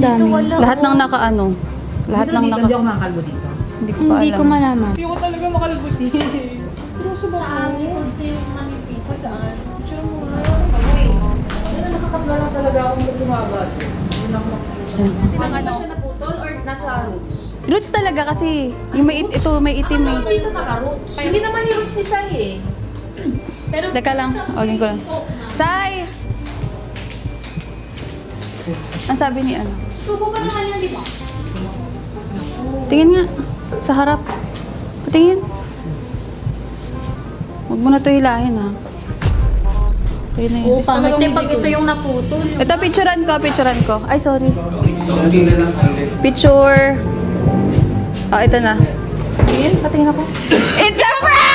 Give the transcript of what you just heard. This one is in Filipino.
dami. Lahat ng nakaano. Lahat ng naka... Hindi ako makakalbo dito. Hindi ko pa alam. Hindi ko malaman. Hindi ko talaga makalbo sis. Seryoso ba Saan? Likod kayo manipis. Saan? Picture mo nga. Nakakabla lang talaga akong tumaba. Tinangan na siya naputol or nasa roots? Roots talaga kasi. Yung may, ito, may itim eh. Dito naka-roots. Hindi naman yung roots ni Sai eh. Pero Teka lang. Ogin ko lang. Sai! Ang sabi ni ano? tubo pa naman yan, di ba? Tingin nga. Sa harap. Patingin. Huwag mo na ito hilahin ha. Okay na yun. Pangit din pag ito yung naputol. Ito, picturean ko. Ay, sorry. Picture. Oh, ito na. Tingin, patingin ako. It's a prank!